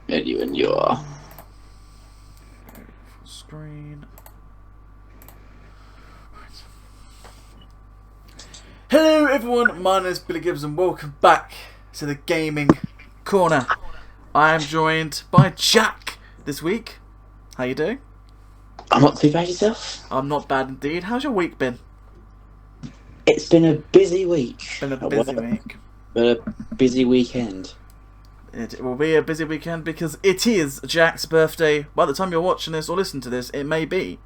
Ready when you are. Full screen. Hello everyone, my name is Billy Gibbs and welcome back to the Gaming Corner. I am joined by Jack this week. How you doing? I'm not too bad yourself. I'm not bad indeed. How's your week been? It's been a busy week. Been a at busy work, week. but a busy weekend. It will be a busy weekend because it is Jack's birthday. By the time you're watching this or listening to this, it may be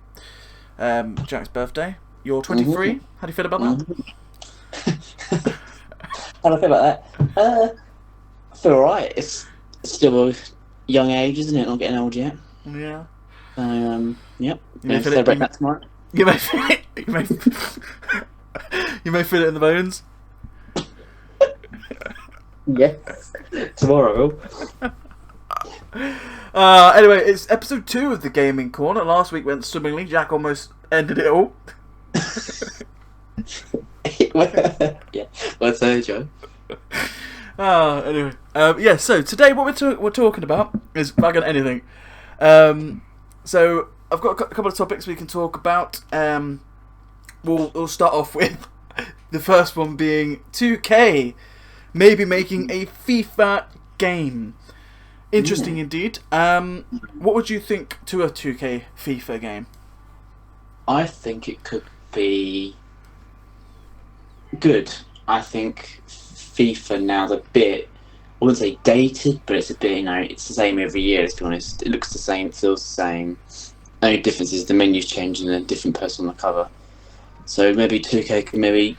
Jack's birthday. You're 23. Mm-hmm. How do you feel about that? Mm-hmm. How do I feel about that? I feel alright. It's still a young age, isn't it? Not getting old yet. Yeah. Yep. You may feel celebrate that tomorrow. You may feel it. You may feel it in the bones. Yes. Tomorrow. Anyway, it's episode 2 of the Gaming Corner. Last week went swimmingly. Jack almost ended it all. Yeah. What's that, Joe? Anyway. Yeah, so today what we're talking about is fucking anything. So I've got a couple of topics we can talk about. We'll start off with the first one being 2K maybe making a FIFA game. Interesting indeed. What would you think to a 2K FIFA game? I think it could be good. I think FIFA now's a bit, I wouldn't say dated, but it's a bit, it's the same every year, let's be honest. It looks the same, it feels the same. Only difference is the menu's changing and a different person on the cover. So maybe 2K could maybe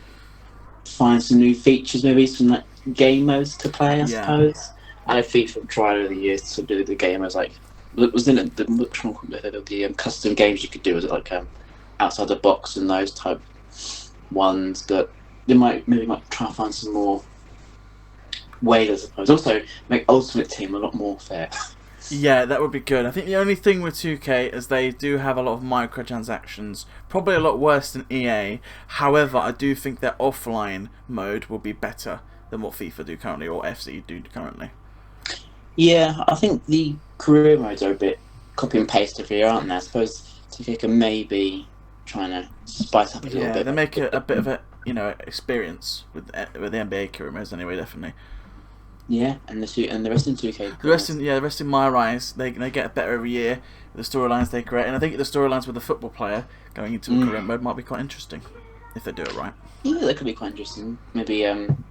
find some new features, maybe some like game modes to play, I suppose. I know FIFA tried over the years to do the game modes, like, wasn't it the custom games you could do, was it like outside the box and those type ones, but they might try and find some more ways, I suppose. Also, make Ultimate Team a lot more fair. Yeah, that would be good. I think the only thing with 2K is they do have a lot of microtransactions, probably a lot worse than EA. However, I do think their offline mode will be better than what FIFA do currently or FC do currently. Yeah, I think the career modes are a bit copy and paste every year, aren't they? I suppose 2K can maybe trying to spice up a little bit. Yeah, they make it a bit of a experience with the NBA career modes anyway, definitely. Yeah, and the rest in 2K. The rest in my eyes, they get better every year with the storylines they create, and I think the storylines with the football player going into a career mode might be quite interesting if they do it right. Yeah, that could be quite interesting. Maybe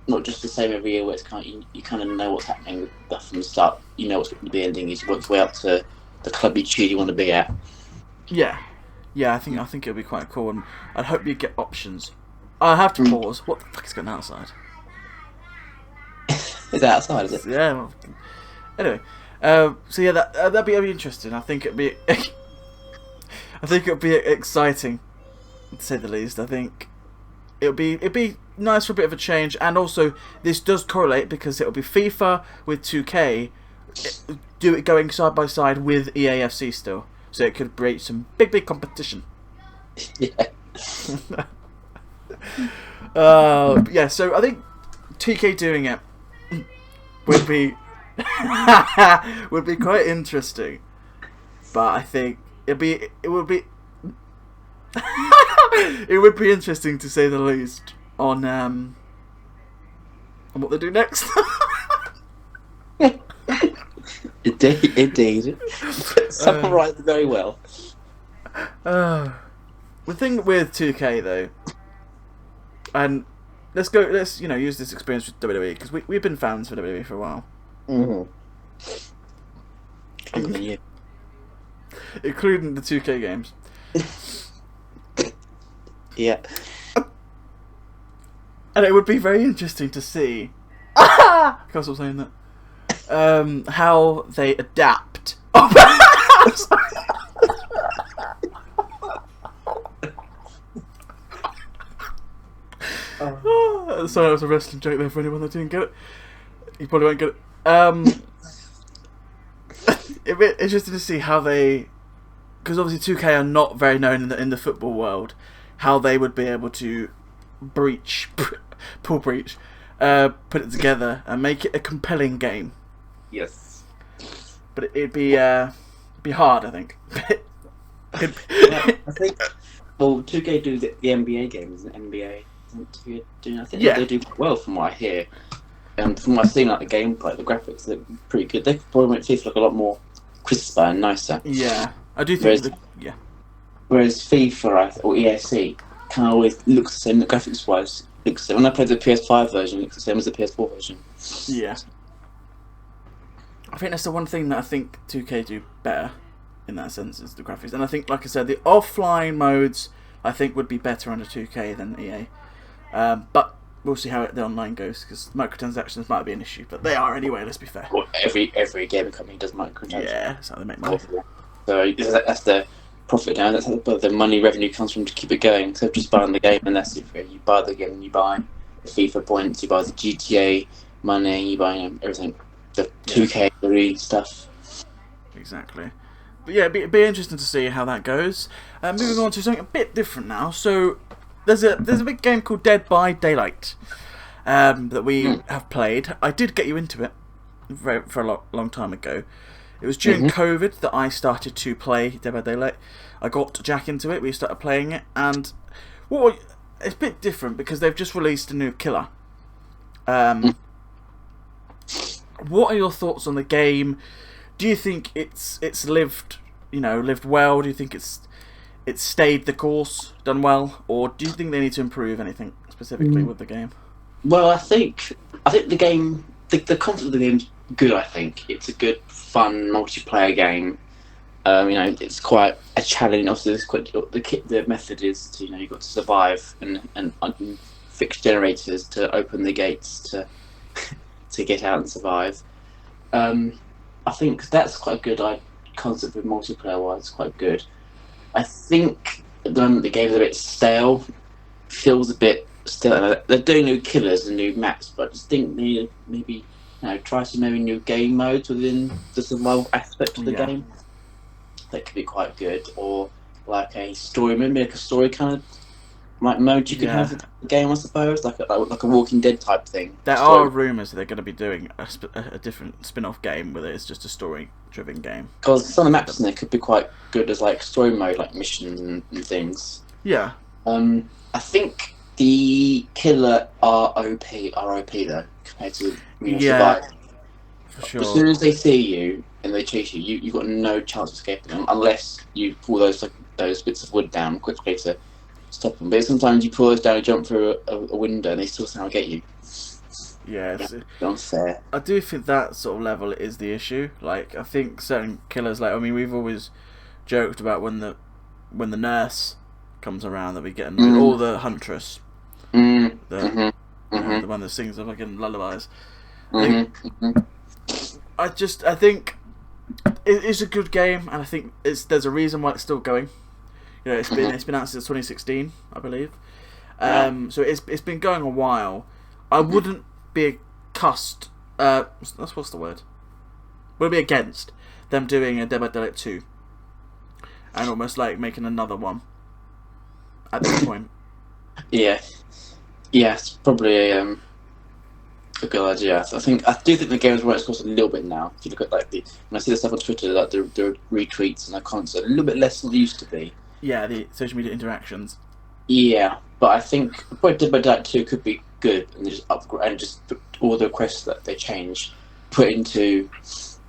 not just the same every year, where it's kind of, you kind of know what's happening from the start. You know what's going to be ending. You work your way up to the club you want to be at. Yeah, I think it'll be quite cool, and I'd hope you get options. I have to pause. What the fuck is going on outside? Is that outside? Is it? Yeah. Well, anyway, so yeah, that'd be interesting. I think it'd be, exciting, to say the least. I think it'd be nice for a bit of a change, and also this does correlate because it'll be FIFA with 2K, do it going side by side with EAFC still, so it could create some big competition. Yeah. Yeah. So I think 2K doing it would be quite interesting, but I think it would be it would be interesting to say the least on what they do next. Indeed. Summarised very well. The thing with 2K though, and let's use this experience with WWE because we've been fans for WWE for a while. Including the 2K games. Yeah. And it would be very interesting to see. I can't stop saying that. How they adapt. Sorry, that was a wrestling joke there for anyone that didn't get it. You probably won't get it. It'd be interesting to see how they, because obviously 2K are not very known in the football world, how they would be able to put it together and make it a compelling game. Yes. but it'd be hard, I think. Yeah, I think. Well, 2K do the NBA games, and NBA isn't 2K doing. I think Yeah. they do well from what I hear. And from what I've seen, like the gameplay, the graphics look pretty good. They could probably make FIFA look a lot more crisper and nicer. Yeah, I do think. Whereas, Yeah. whereas FIFA or ESC kind of always looks the same, graphics wise. Looks the same. When I played the PS5 version, it looks the same as the PS4 version. Yeah. I think that's the one thing that I think 2K do better in that sense is the graphics. And I think, like I said, the offline modes I think would be better under 2K than EA. But we'll see how the online goes because microtransactions might be an issue, but they are anyway. Let's be fair. Well, every gaming company does microtransactions. Yeah, that's how they make money. So that's the profit now. That's where the money revenue comes from to keep it going. So just buying the game and that's it. You buy the game, and you buy the FIFA points, you buy the GTA money, you buy everything. The 2K stuff. Exactly. But yeah, it'd be interesting to see how that goes. Moving on to something a bit different now. So there's a big game called Dead by Daylight that we have played. I did get you into it for a long time ago. It was during COVID that I started to play Dead by Daylight. I got Jack into it. We started playing it, and it's a bit different because they've just released a new killer. What are your thoughts on the game? Do you think it's lived well? Do you think it's stayed the course, done well, or do you think they need to improve anything specifically with the game? Well, I think the game, the concept of the game's good. I think it's a good, fun multiplayer game. It's quite a challenge. Obviously, the method is to you've got to survive and fix generators to open the gates to get out and survive. I think that's quite a good concept with multiplayer wise. Quite good. I think at the moment the game's a bit stale. Feels a bit stale. They're doing new killers and new maps, but I just think they maybe try some new game modes within the survival aspect of the game. That could be quite good, or like a story, maybe like a story kind of mode you could have in the game, I suppose, like a Walking Dead type thing. There are rumours that they're going to be doing a different spin-off game where it's just a story-driven game. Because some of the maps in there could be quite good as like story mode, like missions and things. Yeah. I think the killer are OP though compared to survival. For sure. As soon as they see you and they chase you, you've got no chance of escaping them unless you pull those bits of wood down quickly to stop them. But sometimes you pull those down and jump through a window and they still somehow get you. Yeah, it's unfair. I do think that sort of level is the issue. Like, I think certain killers, we've always joked about when the nurse comes around that we get annoyed, or the huntress, the one that sings the fucking lullabies. I think it is a good game, and I think there's a reason why it's still going. It's been out since 2016, I believe. So it's been going a while. I wouldn't be what's the word? Would be against them doing a Dead by Daylight 2 and almost like making another one at this point. Yeah, it's probably a good idea. I do think the game's run its course a little bit now. If you look at when I see the stuff on Twitter, like the retweets and the comments are a little bit less than they used to be. Yeah, the social media interactions. Yeah, but I think probably Dead by Daylight 2 could be good and just upgrade and just put all the requests that they change put into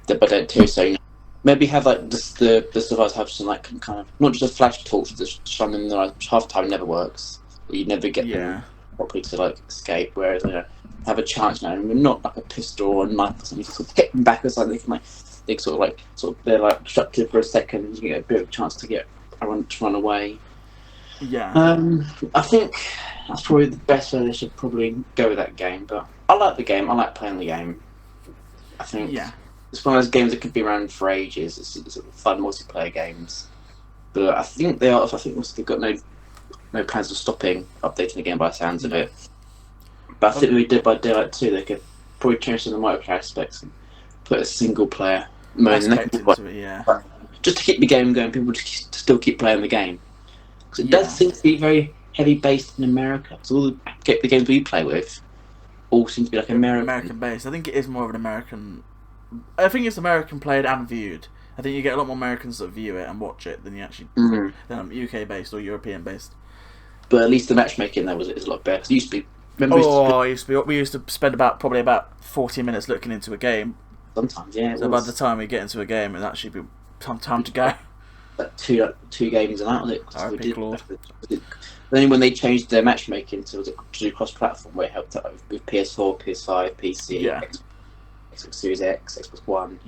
Dead by Daylight 2. So maybe have the survivors have some kind of not just a flash torch that's shining in the eye. Half the time never works. You never get them properly to escape. Whereas have a chance now, and not like a pistol or a knife or something. You sort of hit them back or something. They can they're obstructed for a second. You get a bit of a chance to run away. Yeah. I think that's probably the best way they should probably go with that game. But I like the game. I like playing the game. I think it's one of those games that could be around for ages. It's sort of fun multiplayer games. But I think they are. I think they've got no plans of stopping updating the game by the sounds of it. But I think we did by Daylight 2. They could probably change some of the multiplayer aspects and put a single player mode into it. Just to keep the game going, people to still keep playing the game. Because it does seem to be very heavy based in America. So all the games we play with all seem to be American based. I think it is more of an American I think it's American played and viewed. I think you get a lot more Americans that view it and watch it than you actually than UK based or European based. But at least the matchmaking there is a lot better. 'Cause it used to be. Remember, We used to spend probably about 40 minutes looking into a game. Sometimes, yeah. So by the time we get into a game, it'd actually be time to go. Like two games and out of it. I pick Lord. Then when they changed their matchmaking to do cross-platform, where it helped out with PS4, PS5, PC, Xbox Series X, Xbox One,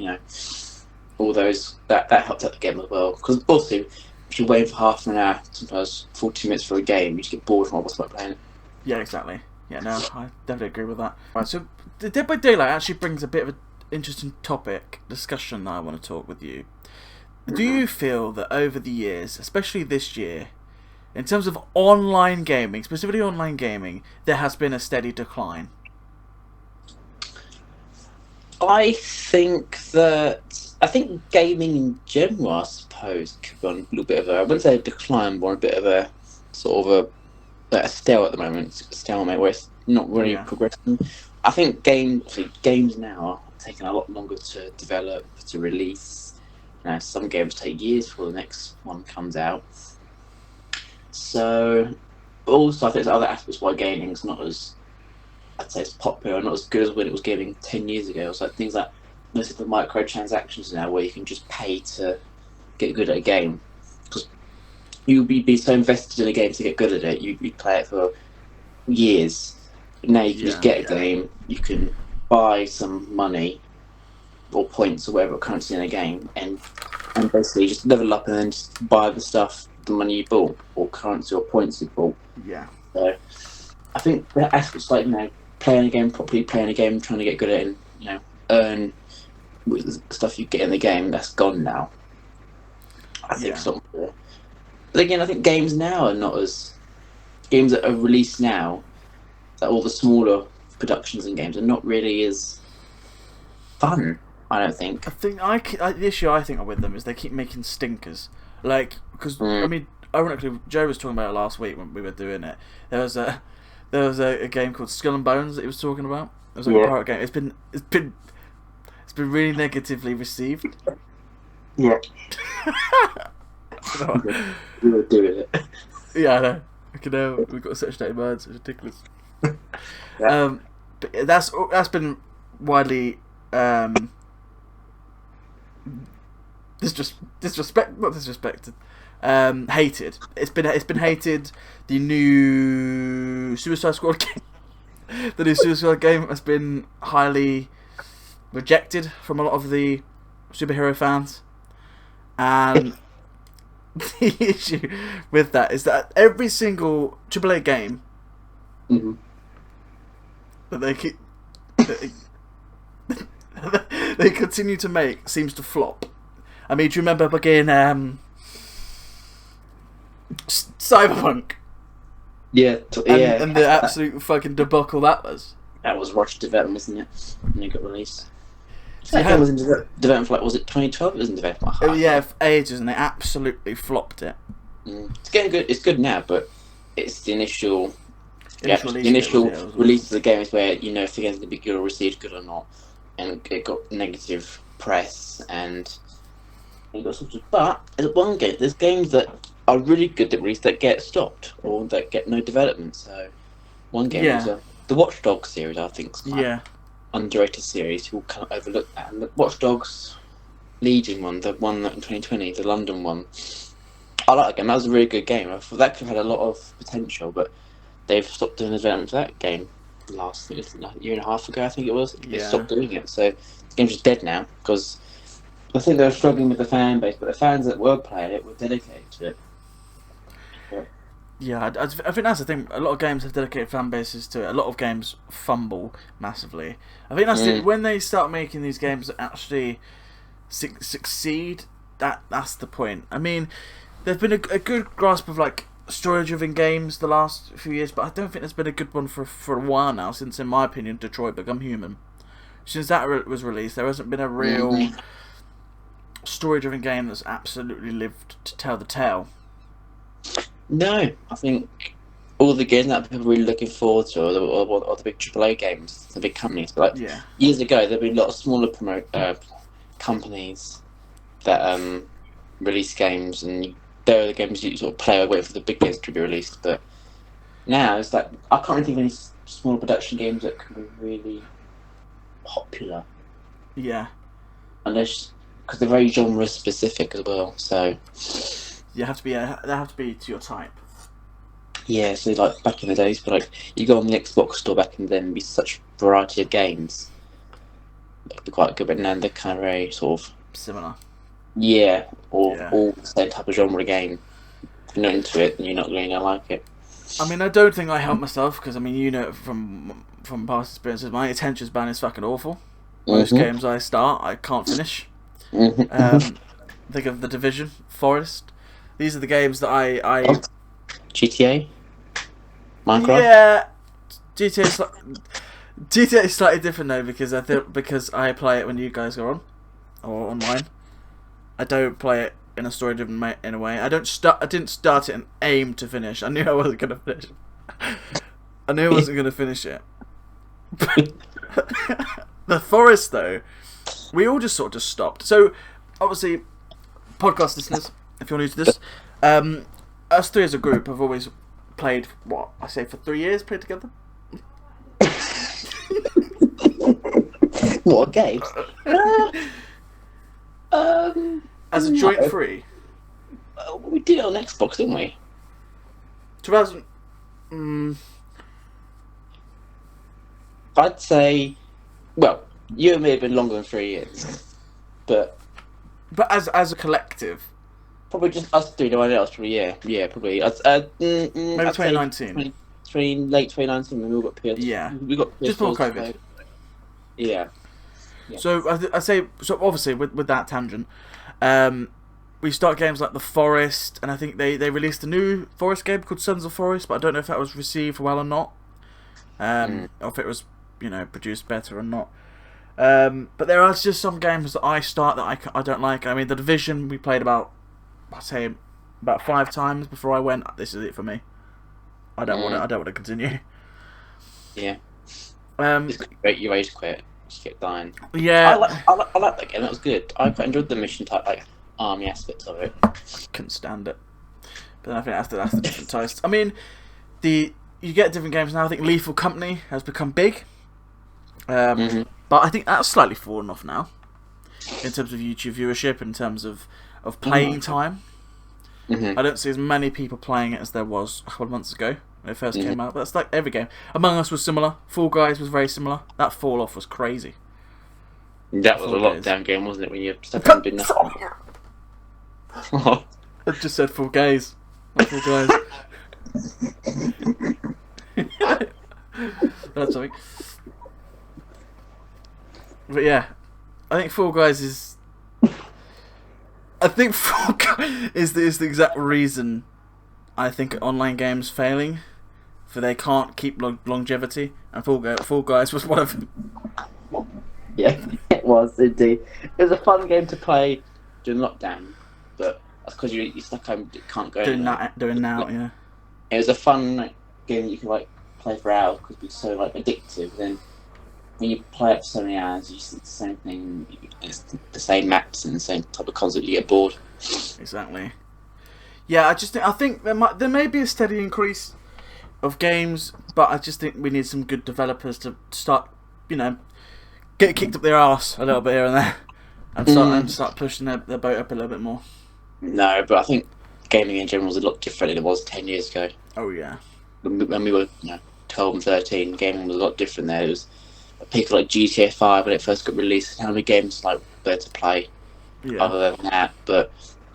all those, that helped out the game as well. Because also, if you're waiting for half an hour, sometimes 40 minutes for a game, you just get bored from what's not playing it. Yeah, exactly. Yeah, no, I definitely agree with that. Right, so the Dead by Daylight actually brings a bit of an interesting discussion that I want to talk with you. Do you feel that over the years, especially this year, in terms of online gaming, specifically online gaming, there has been a steady decline? I think gaming in general, I suppose, could be on a little bit of I wouldn't say a decline, but a bit of a sort of a stale at the moment, a stalemate where it's not really progressing. I think games now are taking a lot longer to develop, to release. Some games take years before the next one comes out. So, also I think there's other aspects why gaming's not as, I'd say, it's popular, not as good as when it was gaming 10 years ago. So things like most of the microtransactions now, where you can just pay to get good at a game, because you'd be so invested in a game to get good at it, you'd play it for years. But now you can just get a game, you can buy some money or points or whatever currency in a game, and basically just level up and then just buy the stuff, the money you bought, or currency or points you bought. Yeah. So I think that aspect's like playing a game properly, playing a game, trying to get good at it, and earn with the stuff you get in the game. That's gone now. I think something. But again, I think games now are not as games that are released now. That all the smaller productions and games are not really as fun. I don't think. I think the issue I think with them is they keep making stinkers. Like, because I mean, ironically, Joe was talking about it last week when we were doing it. There was a game called Skull and Bones that he was talking about. It was like a pirate game. It's been really negatively received. Yeah. We were doing it. Yeah, I know. We've got such dirty minds. It's ridiculous. Yeah. But that's been widely disrespected, hated. It's been hated. The new Suicide Squad game, has been highly rejected from a lot of the superhero fans, and the issue with that is that every single AAA game that they continue to make seems to flop. I mean, do you remember again Cyberpunk? Yeah, and the absolute fucking debacle that was. That was rushed development, wasn't it? When it got released. That game was in development for was it 2012? It was in development. For ages, and they absolutely flopped it. It's getting good. It's good now, but it's the initial release release of the game is where if the game's going to be good or received good or not, and it got negative press and it got sort of. But there's games that are really good that release that get stopped or that get no development. So one game is the Watch Dogs series. I think is quite underrated series. People kind of overlook that. And the Watch Dogs Legion one, the one that in 2020, the London one. I like that game. That was a really good game. I thought that could have had a lot of potential, but they've stopped doing the development for that game last year and a half ago, I think it was. They stopped doing it. So the game's just dead now because I think they were struggling with the fan base, but the fans that were playing it were dedicated to it. Yeah, I think that's the thing. A lot of games have dedicated fan bases to it. A lot of games fumble massively. I think that's it. When they start making these games that actually succeed, that's the point. I mean, there's been a good grasp of story-driven games the last few years, but I don't think there's been a good one for a while now. Since, in my opinion, Detroit Become Human. Since that was released, there hasn't been a real story-driven game that's absolutely lived to tell the tale. No, I think all the games that people are really looking forward to are the big AAA games, the big companies. But like Yeah. years ago, there'd be a lot of smaller companies that release games, and they're the games you sort of play or wait for the big games to be released. But now it's like I can't really think of any small production games that can be really popular, Yeah. unless because they're very genre specific as well. So You have to be. They have to be to your type. yeah, so like back in the days, but like you go on the Xbox store back in then, there'd be such variety of games. That'd be quite good, but now they're kind of very sort of Similar. yeah, or Yeah. all the same type of genre game. If you're not into it, then you're not really gonna like it. I mean, I don't think I help myself because I mean, you know, from past experiences, my attention span is fucking awful. Most games I start, I can't finish. Think of The Division, Forest. These are the games that I GTA, Minecraft. yeah. GTA is slightly different though because I play it when you guys are on or online. I don't play it in a story-driven in a way. I didn't start it and aim to finish. I knew I wasn't gonna finish. I knew I wasn't gonna finish it. The Forest though, we all just sort of just stopped. So obviously, podcast listeners, if you're new to this, us three as a group have always played what I say for 3 years. Played together. What games? As a joint three. We did it on Xbox, didn't we? 2000. I'd say, well, you and me have been longer than 3 years, but as a collective, probably just us three. No one else, probably. Yeah, probably. maybe 2019. Late 2019 when we all got PS. Yeah, we got PS4, just before COVID. Yeah. So I say so. Obviously, with that tangent, we start games like The Forest, and I think they released a new Forest game called Sons of Forest, but I don't know if that was received well or not, or if it was produced better or not. But there are just some games that I start that I don't like. I mean, The Division we played about 5 times before I went. This is it for me. I don't want to continue. Yeah. You rage quit. Just kept dying. Yeah. I like that game. That was good. I quite enjoyed the mission type, like army aspects of it. Couldn't stand it. But then I think that's the different taste. I mean, you get different games now. I think Lethal Company has become big. But I think that's slightly fallen off now in terms of YouTube viewership, in terms of playing time. I don't see as many people playing it as there was a couple of months ago when it first came out. But that's like every game. Among Us was similar. Fall Guys was very similar. That fall off was crazy. That was a lockdown game, wasn't it? When you stuck and did nothing. I just said Fall Guys. Not Fall Guys. That's something. But yeah, I think Fall Guys is. I think Fall Guys is the exact reason I think online games failing, for they can't keep longevity, and Fall Guys was one of them. Yeah, it was indeed. It was a fun game to play during lockdown, but that's because you're stuck home, you can't go anywhere. Doing now, yeah. It was a fun game that you could play for hours because it was so addictive. Then when you play it for so many hours, you see the same thing. It's the same maps and the same type of concept. You get bored. Exactly. Yeah, I think there may be a steady increase of games, but I just think we need some good developers to start, get kicked up their arse a little bit here and there, and start pushing their boat up a little bit more. No, but I think gaming in general is a lot different than it was 10 years ago. Oh yeah. When we were 12 and 13, gaming was a lot different there. It was people like GTA 5 when it first got released, and how many games there to play other than that. But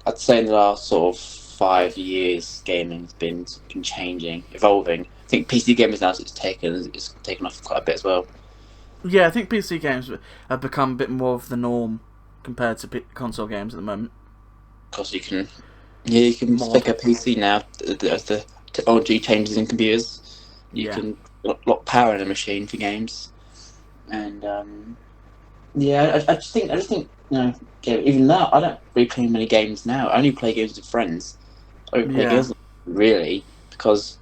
I'd say in the last sort of 5 years, gaming's been changing, evolving. I think PC gamers now it's taken off quite a bit as well. Yeah, I think PC games have become a bit more of the norm compared to console games at the moment. Because you can spec a PC now as the technology changes in computers. You can lock power in a machine for games, and I just think even now I don't really play many games now. I only play games with friends. I don't play games really because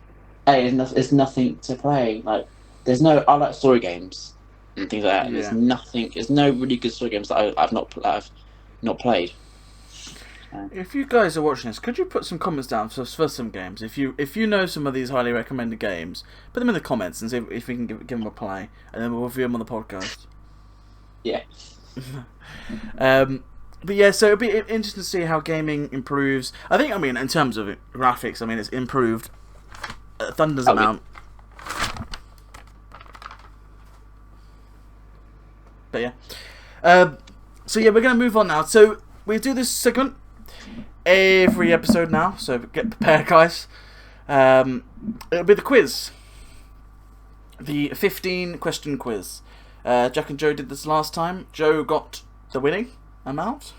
hey, there's nothing to play. Like, there's no. I like story games and things like that. And there's Yeah. nothing. There's no really good story games that I've not played. If you guys are watching this, could you put some comments down for some games? If you know some of these highly recommended games, put them in the comments and see if we can give them a play, and then we'll review them on the podcast. Yeah. But yeah, so it'll be interesting to see how gaming improves. I think, I mean, in terms of graphics, I mean, it's improved thunders amount. But yeah. So yeah, we're going to move on now. So we do this segment every episode now, so get prepared, guys. It'll be the quiz. The 15-question quiz. Jack and Joe did this last time. Joe got the winning amount.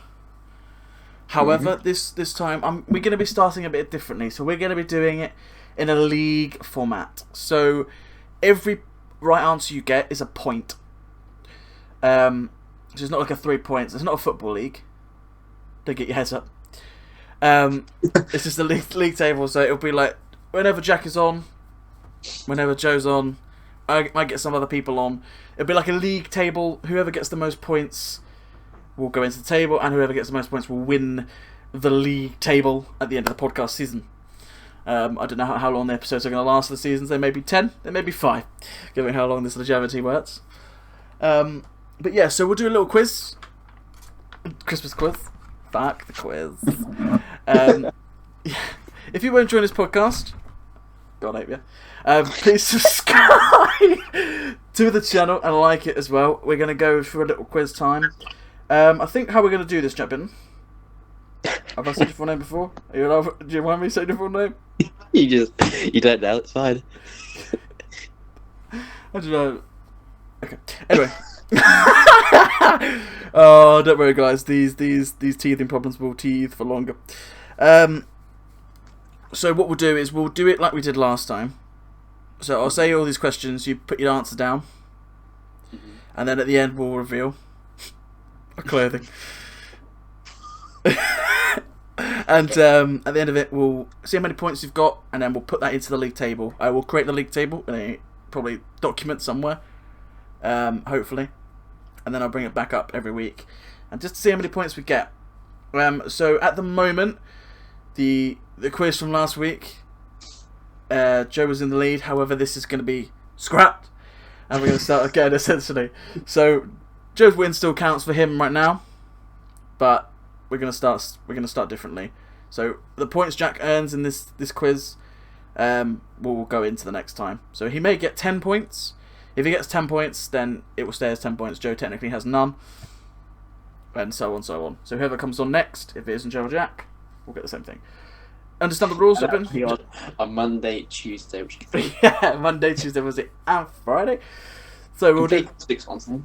However, this time we're going to be starting a bit differently. So we're going to be doing it in a league format. So every right answer you get is a point. So it's not like a 3 points. It's not a football league. Don't get your heads up. It's just a league table. So it'll be like whenever Jack is on, whenever Joe's on, I might get some other people on. It'll be like a league table. Whoever gets the most points will go into the table, and whoever gets the most points will win the league table at the end of the podcast season. I don't know how long the episodes are going to last for the seasons. They may be 10, they may be 5, given how long this longevity works. But yeah, so we'll do a little quiz. Christmas quiz. Fuck the quiz. If you won't join this podcast, God help you. Please subscribe to the channel and like it as well. We're going to go for a little quiz time. I think how we're going to do this, Chapin. Have I said your full name before? Do you mind me saying your full name? You don't know. It's fine. I don't know. Okay. Anyway. Oh, don't worry, guys. These teething problems will teeth for longer. So what we'll do is we'll do it like we did last time. So I'll say all these questions. You put your answer down, and then at the end we'll reveal our clothing. And at the end of it, we'll see how many points you've got, and then we'll put that into the league table. I will create the league table in a probably document somewhere, hopefully, and then I'll bring it back up every week, and just to see how many points we get. So at the moment, the quiz from last week, Joe was in the lead. However, this is going to be scrapped, and we're going to start again essentially. So Joe's win still counts for him right now, but we're going to start differently. So the points Jack earns in this quiz will go into the next time. So he may get 10 points. If he gets 10 points, then it will stay as 10 points. Joe technically has none, and so on, so on. So whoever comes on next, if it isn't Joe or Jack, we'll get the same thing. Understand the rules, Eben? On Monday, Tuesday, which is great. Yeah, Monday, Tuesday, Wednesday, and Friday. So we'll do 6 months then.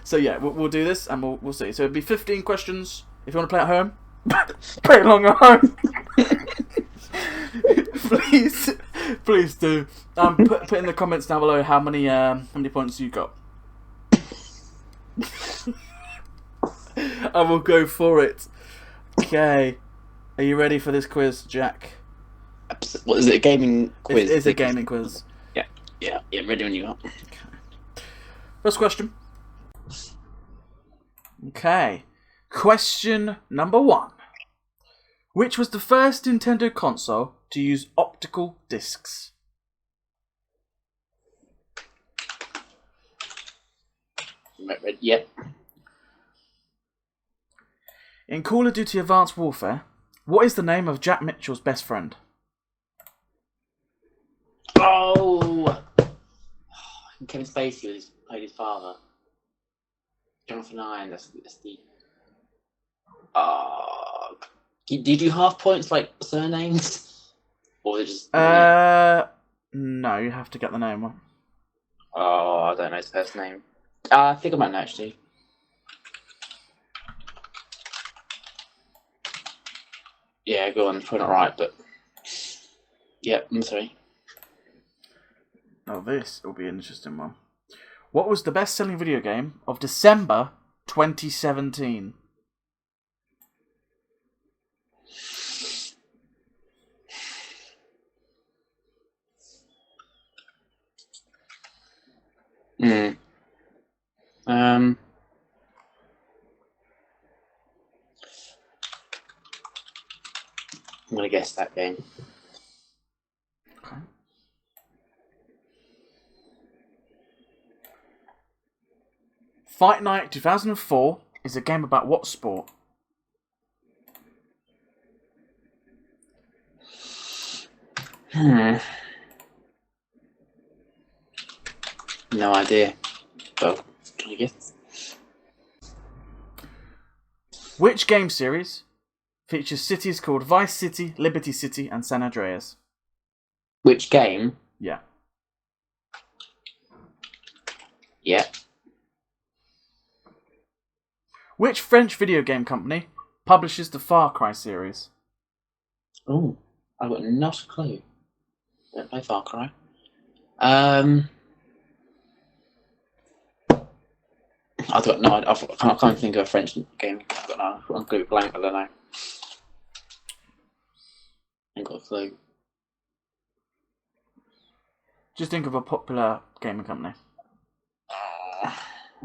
So yeah, we'll do this, and we'll see. So it'll be 15 questions. If you want to play at home, play along at home. please do. Put in the comments down below how many points you got. I will go for it. Okay, are you ready for this quiz, Jack? What is it? A gaming quiz? It's a gaming quiz. Yeah. Ready when you are. Okay. First question. Okay. Question number 1. Which was the first Nintendo console to use optical discs? Yep. In Call of Duty Advanced Warfare, what is the name of Jack Mitchell's best friend? Oh! Kevin Spacey played his father. Jonathan Iron, that's the... Did you do half points like surnames? Or just... No, you have to get the name one. Oh, I don't know his first name. I think I might know, actually. Yeah, go on, probably not right, but... Yeah, I'm sorry. Oh, this will be an interesting one. What was the best-selling video game of December 2017? Hmm. Um. I'm gonna guess that game. Okay. Fight Night 2004 is a game about what sport? Hmm. No idea. Well, can you guess? Which game series features cities called Vice City, Liberty City, and San Andreas? Which game? Yeah. Yeah. Which French video game company publishes the Far Cry series? Oh, I've got not a clue. Don't play Far Cry. I don't know. I can't think of a French game. I don't know. I'm completely blank. I don't know. Ain't got a clue. Just think of a popular gaming company.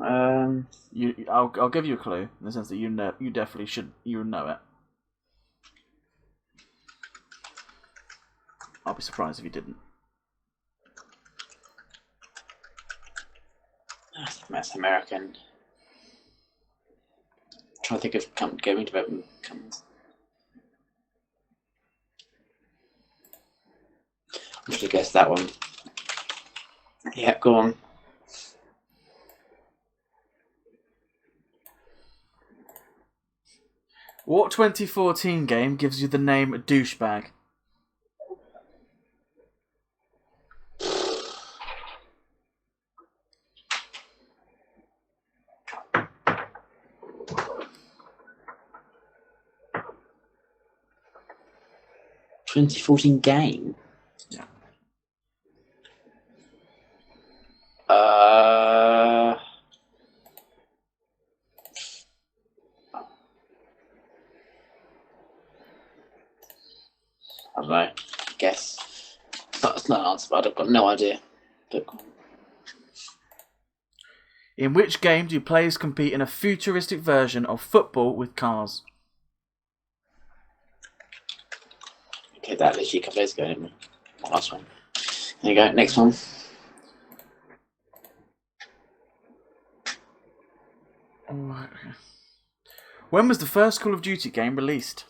I'll give you a clue in the sense that you definitely should know it. I'll be surprised if you didn't. That's American. I'm trying to think of gaming development companies. I should have guessed that one. Yeah, go on. What 2014 game gives you the name Douchebag? $2014 game. Yeah. I don't know. Guess. That's not an answer, but I've got no idea. But In which game do players compete in a futuristic version of football with cars? okay, that literally a couple days ago, didn't we? Last one. There you go. Next one. When was the first Call of Duty game released?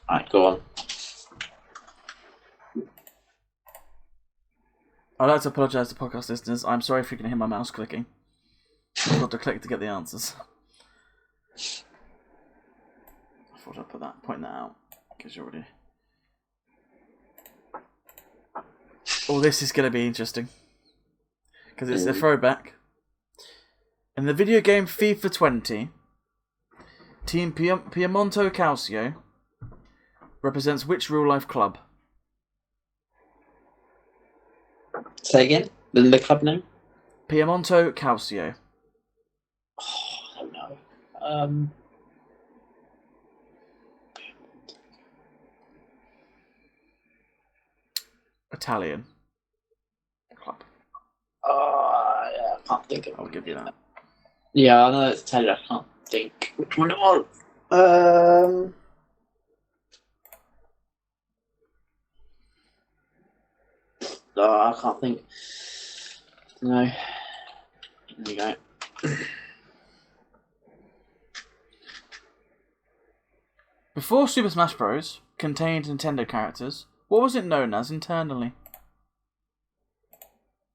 Alright, go on. I'd like to apologise to podcast listeners. I'm sorry if you can hear my mouse clicking. I've got to click to get the answers. I thought I'd point that out because you're already. Oh, this is going to be interesting because it's a throwback. In the video game FIFA 20, Team Piemonte Calcio represents which real-life club? Say again? The club name? Piemonte Calcio. Oh, I don't know. Italian club. Yeah, I can't think of it. I'll give you that. Yeah, I know it's Italian. I can't think which one it was. No, I can't think. No. There you go. Before Super Smash Bros. Contained Nintendo characters, what was it known as internally?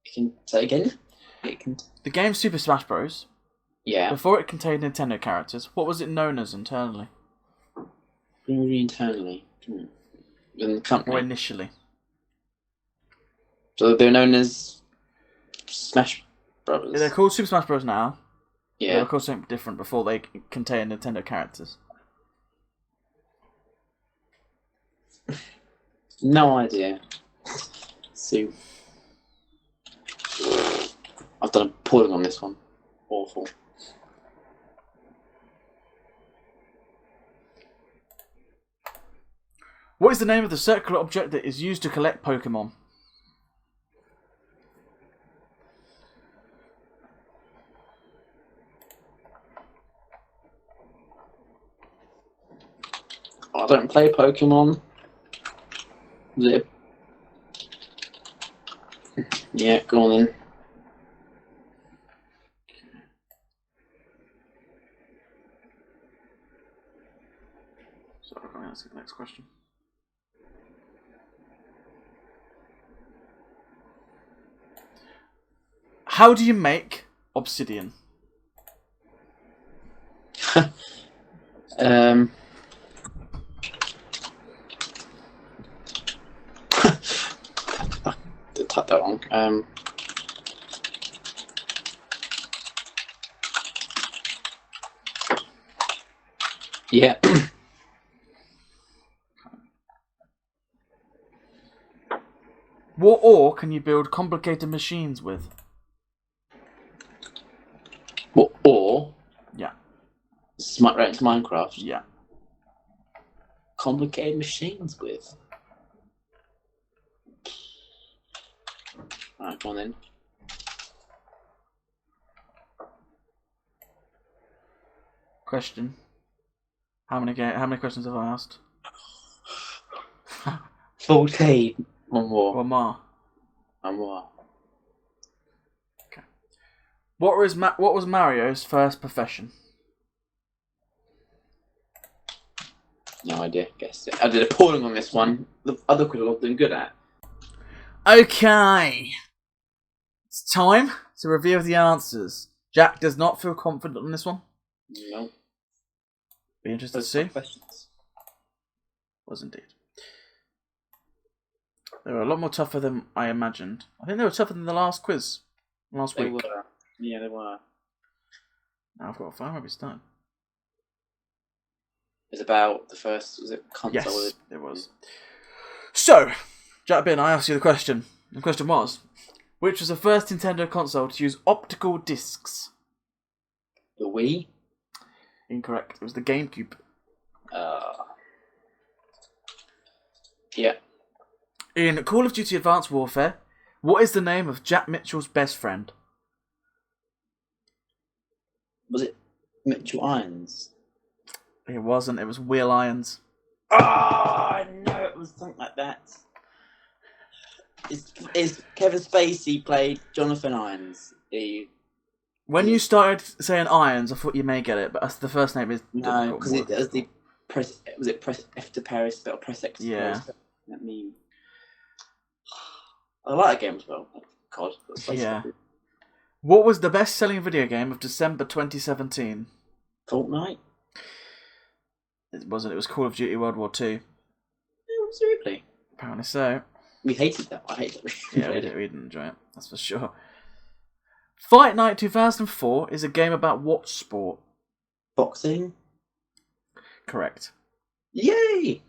You can say again? The game Super Smash Bros. Yeah. Before it contained Nintendo characters, what was it known as internally? Internally. In the company. Or initially? So they're known as Smash Brothers. They're called Super Smash Bros. Now. Yeah. They were called something different before they contained Nintendo characters. No idea. Sue. I've done a polling on this one. Awful. What is the name of the circular object that is used to collect Pokemon? I don't play Pokemon. Zip. Yeah, go on then. So I'm going to ask the next question. How do you make obsidian? I typed that wrong. Yeah. What ore can you build complicated machines with? What ore? Yeah. Smart right into Minecraft. Yeah. Complicated machines with. Alright, go on then. Question. How many questions have I asked? 14. One more. One more. One more. Okay. What was Mario's first profession? No idea. Guessed it. I did a polling on this one. The other quiz I was doing good at. Okay. It's time to reveal the answers. Jack does not feel confident on this one. No. Be interested to see. Questions. Was indeed. They were a lot more tougher than I imagined. I think they were tougher than the last quiz last They week. were. Yeah, they were. Now I've got to find where we started. It's about the first, was it console? Yes, it was. So, Jack Bin, I asked you the question. The question was, which was the first Nintendo console to use optical discs? The Wii? Incorrect. It was the GameCube. Yeah. In Call of Duty Advanced Warfare, what is the name of Jack Mitchell's best friend? Was it Mitchell Irons? It wasn't. It was Will Irons. Oh, I know it was something like that. Is Kevin Spacey played Jonathan Irons? When you started saying Irons, I thought you may get it, but the first name is no, because it was the press. Was it press F to Paris or press X? To yeah. Paris? That meme. I like that game as well. God. Yeah. What was the best-selling video game of December 2017? Fortnite. It wasn't. It was Call of Duty World War II. Absolutely. Apparently so. We hated that. I hated it. Yeah, we didn't enjoy it. That's for sure. Fight Night 2004 is a game about what sport? Boxing. Correct. Yay!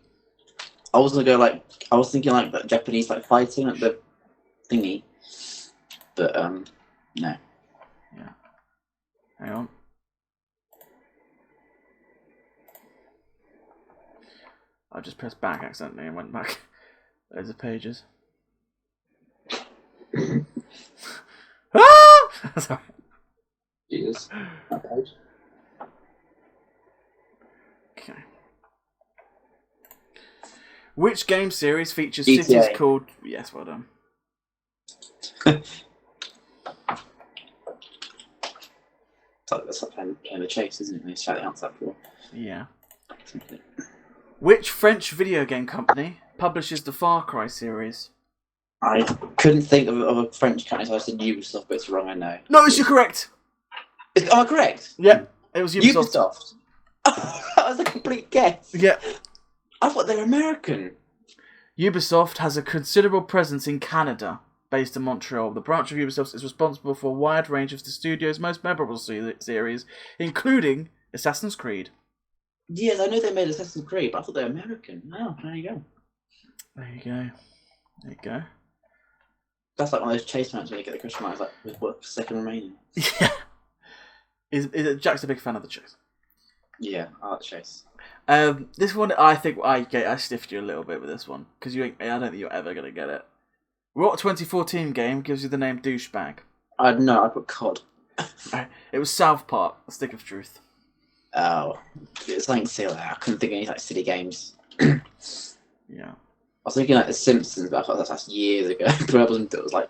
I was gonna go I was thinking like Japanese fighting like the thingy, but no. Yeah. Hang on. I just pressed back accidentally and went back loads of pages. Ah! Sorry. Jesus. That page. Okay. Which game series features GTA. cities called... Yes, well done. That's like playing the chase, isn't it? Let's shout the answer for. Yeah. Which French video game company publishes the Far Cry series? I couldn't think of a French company, so I said Ubisoft, but it's wrong, I know. No, you're correct. Am I correct? Yeah, it was Ubisoft. Ubisoft. That was a complete guess. Yeah. I thought they were American. Ubisoft has a considerable presence in Canada, based in Montreal. The branch of Ubisoft is responsible for a wide range of the studio's most memorable series, including Assassin's Creed. Yes, I know they made Assassin's Creed, but I thought they were American. Oh, there you go. There you go. There you go. That's like one of those chase matches when you get the question mark. It's like, with what second remaining? Yeah. Jack's a big fan of the chase. Yeah, I like the chase. This one, I think I stiffed you a little bit with this one because I don't think you're ever gonna get it. What 2014 game gives you the name douchebag? I put COD. It was South Park, The Stick of Truth. Oh, it's something silly. I couldn't think of any like silly games. Yeah. I was thinking like The Simpsons, but I thought that's years ago. But it was like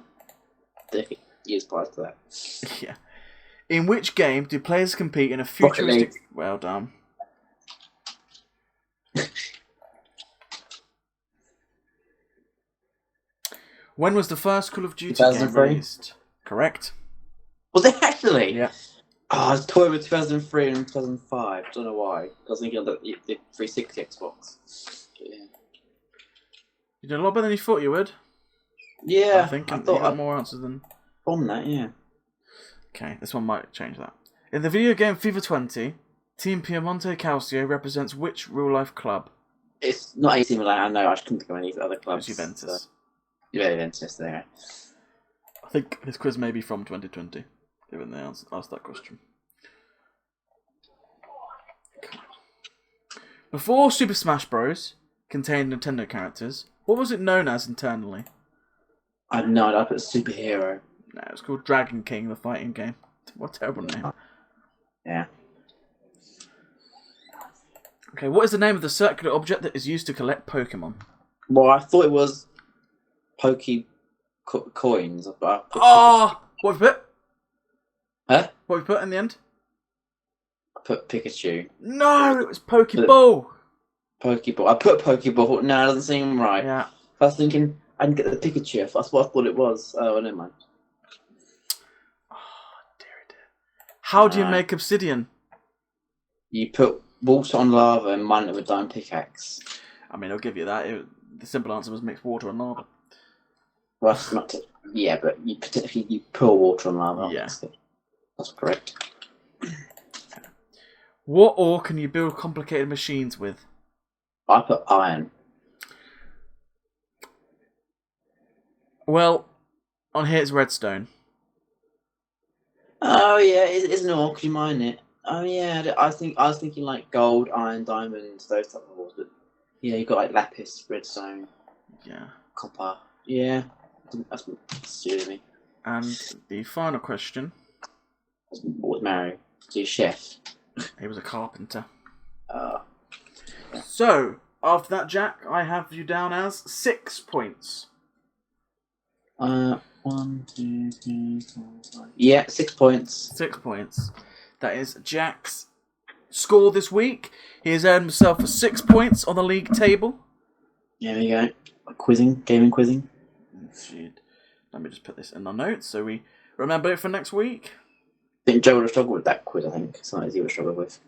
30 years prior to that. Yeah. In which game do players compete in a futuristic... Well done. When was the first Call of Duty game released? Correct. Was it actually? Yeah. Oh, I was toying with 2003 and 2005. I don't know why. I was thinking of the 360 Xbox. Yeah. You did a lot better than you thought you would. Yeah. I think I you thought got more answers than... On that, yeah. Okay, this one might change that. In the video game FIFA 20, Team Piemonte Calcio represents which real-life club? It's not AC Milan, I know. I couldn't think of any other clubs. It's Juventus. So. Yeah, Juventus, there. I think this quiz may be from 2020, given they asked that question. Before Super Smash Bros. Contained Nintendo characters, what was it known as internally? I have no idea. I put superhero. No, it was called Dragon King, the fighting game. What a terrible name. Yeah. Okay, what is the name of the circular object that is used to collect Pokemon? Well, I thought it was coins. Oh! What have you put? Huh? What have you put in the end? I put Pikachu. No, it was Pokeball. Pokeball. I put Pokeball. No, it doesn't seem right. Yeah. I was thinking I can get the Pikachu. That's what I thought it was. Oh, never mind. Oh, dear. How do you make obsidian? You put water on lava and mine it with a diamond pickaxe. I mean, I'll give you that. The simple answer was mix water and lava. Well, that's not to, yeah, but you pour water on lava. Yeah. That's correct. What ore can you build complicated machines with? I put iron. Well, on here it's redstone. Oh yeah, it's an ore. Could you mine it? Oh yeah, I was thinking like gold, iron, diamonds, those type of ores. But yeah, you got like lapis, redstone, Yeah. copper. Yeah, that's suited me. And the final question. What was Mario? Was he a chef? He was a carpenter. Yeah. So, after that, Jack, I have you down as 6 points. 1, 2, 3, 4, 5. Yeah, 6 points. 6 points. That is Jack's score this week. He has earned himself for 6 points on the league table. There we go. Gaming quizzing. Let me just put this in our notes so we remember it for next week. I think Joe would have struggled with that quiz, I think. Something he would have struggled with.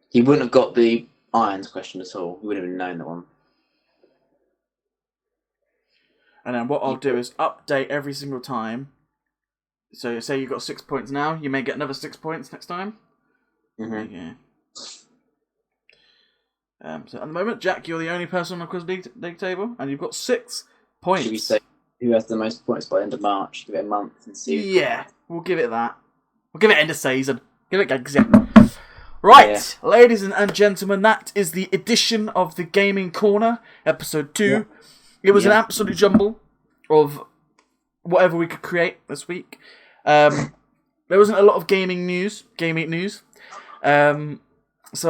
He wouldn't have got the irons question at all. He wouldn't have known that one. And then what I'll do is update every single time. So say you got 6 points now, you may get another 6 points next time. Mm-hmm. Yeah. So at the moment, Jack, you're the only person on the quiz league table, and you've got 6 points. Should we say who has the most points by the end of March? Give it a month and see. Yeah, we'll give it that. We'll give it end of season. Give it right, yeah. Ladies and gentlemen, that is the edition of the Gaming Corner, episode 2. Yeah. It was an absolute jumble of whatever we could create this week. There wasn't a lot of gaming news. So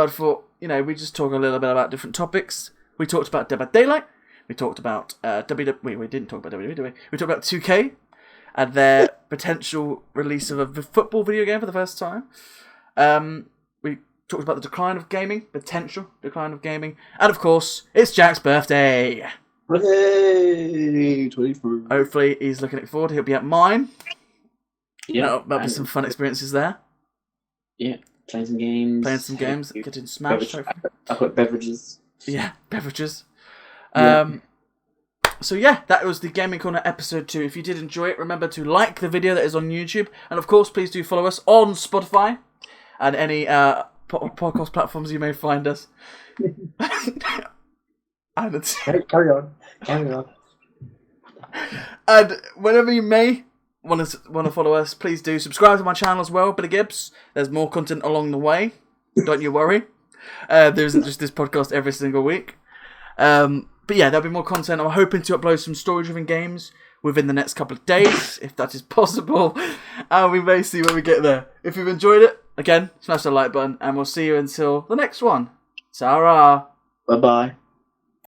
I thought, we just talk a little bit about different topics. We talked about Dead by Daylight. We talked about WWE. We didn't talk about WWE, did we? We talked about 2K and their potential release of a football video game for the first time. We talked about the decline of gaming, potential decline of gaming, and of course, it's Jack's birthday. Hey, 24. Hopefully, he's looking forward. He'll be at mine. Yeah, that'll be some fun experiences there. Yeah, playing some games. Getting smashed. I've got beverages. Yeah, beverages. Yeah. So yeah, that was the Gaming Corner episode 2. If you did enjoy it, remember to like the video that is on YouTube, and of course, please do follow us on Spotify and any podcast platforms you may find us. And Carry on. And whenever you may want to follow us, please do subscribe to my channel as well, Billy Gibbs. There's more content along the way. Don't you worry. There isn't just this podcast every single week. But yeah, there'll be more content. I'm hoping to upload some story-driven games within the next couple of days, if that is possible. And we may see when we get there. If you've enjoyed it, again, smash the like button, and we'll see you until the next one. Ta-ra! Bye-bye.